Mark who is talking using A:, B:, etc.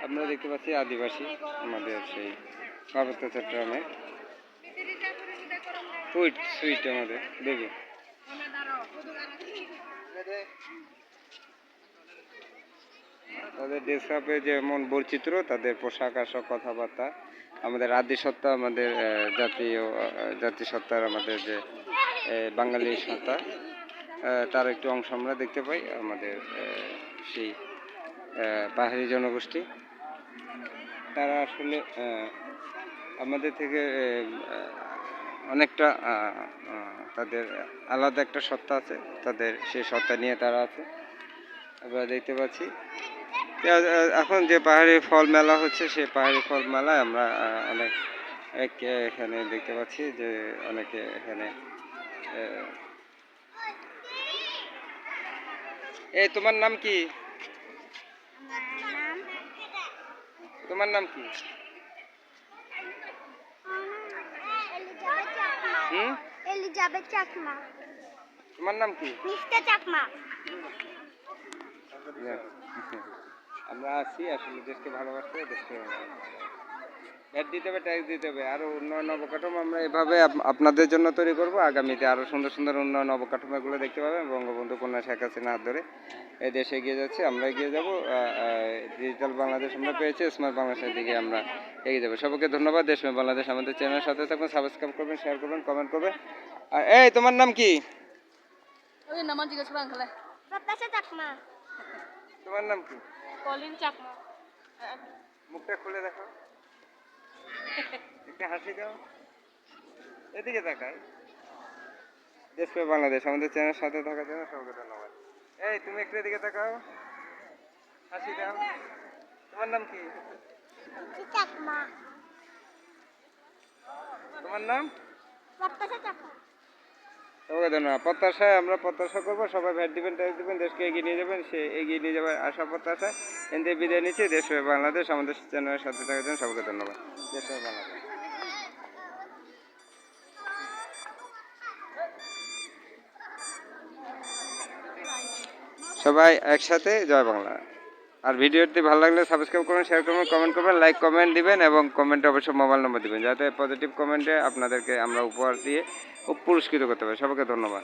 A: আমরা দেখতে পাচ্ছি আদিবাসী আমাদের সেই পার্বত্য চট্টগ্রামে সুইট আমাদের দেখি তাদের ডেস্কটপে যেমন বৈচিত্র্য, তাদের পোশাক আশাক, কথাবার্তা, আমাদের আদিসত্তা, আমাদের জাতিসত্তার আমাদের যে বাঙালি সত্তা, তার একটি অংশ আমরা দেখতে পাই আমাদের সেই পাহাড়ি জনগোষ্ঠী। তারা আসলে আমাদের থেকে অনেকটা তাদের আলাদা একটা সত্তা আছে, তাদের সেই সত্তা নিয়ে তারা আছে। আমরা দেখতে পাচ্ছি এখন যে পাহাড়ি ফল মেলা হচ্ছে, সেই পাহাড়ি ফল মেলায় আমরা অনেক এখানে দেখতে পাচ্ছি যে অনেকে এখানে এই তোমার নাম কি? তোমার নাম কি?
B: এলিজাবেথ চাকমা।
A: তোমার নাম কি?
B: মিষ্টা চাকমা।
A: আমরা আছি আসলে দেশকে ভালোবাসতে, দেশকে ভ্যাট দিতে হবে, ট্যাক্স দিতে হবে। আরও উন্নয়ন অবকাঠামো আমরা এভাবে আপনাদের জন্য তৈরি করব। আগামীতে আরও সুন্দর সুন্দর উন্নয়ন অবকাঠামোগুলো দেখতে পাবেন। বঙ্গবন্ধু কন্যা শেখ হাসিনার হাত ধরে এই দেশে এগিয়ে যাচ্ছে, আমরা এগিয়ে যাব। ডিজিটাল বাংলাদেশ আমরা পেয়েছি, স্মার্ট বাংলাদেশের দিকে আমরা এগিয়ে যাবো। সবাইকে ধন্যবাদ। দেশময় বাংলাদেশ আমাদের চ্যানেলের সাথে থাকবেন, সাবস্ক্রাইব করবেন, শেয়ার করবেন, কমেন্ট করবেন। আর এই তোমার নাম কি? তোমার নাম কি?
B: কলিন চাকমা।
A: মুখটা খুলে দেখো, একটা হাসি দাও, এদিকে তাকাই। দেশময় বাংলাদেশ আমাদের চ্যানেলের সাথে থাকার জন্য সবাইকে ধন্যবাদ। এই তুমি একটু এদিকে তাকাও, হাসি দাও। তোমার নাম কি?
B: চাকমা।
A: তোমার নাম?
B: চাকমা।
A: সবাইকে ধন্যবাদ। প্রত্যাশায় আমরা প্রত্যাশা করবো সবাই ভ্যাট দিবেন, ট্যাক্স দিবেন, দেশকে এগিয়ে নিয়ে যাবেন। সে এগিয়ে নিয়ে যাবে আশা প্রত্যাশায় এতে বিদায় নিচ্ছি। দেশময় বাংলাদেশ আমাদের চ্যানেলের সাথে থাকার জন্য সবাইকে ধন্যবাদ। দেশময় বাংলাদেশ। সবাই একসাথে জয় বাংলা। আর ভিডিওটি ভালো লাগলে সাবস্ক্রাইব করবেন, শেয়ার করবেন, কমেন্ট করবেন, লাইক কমেন্ট দিবেন এবং কমেন্টে অবশ্যই মোবাইল নম্বর দিবেন, যাতে পজিটিভ কমেন্টে আপনাদেরকে আমরা উপহার দিয়ে পুরস্কৃত করতে পারি। সবাইকে ধন্যবাদ।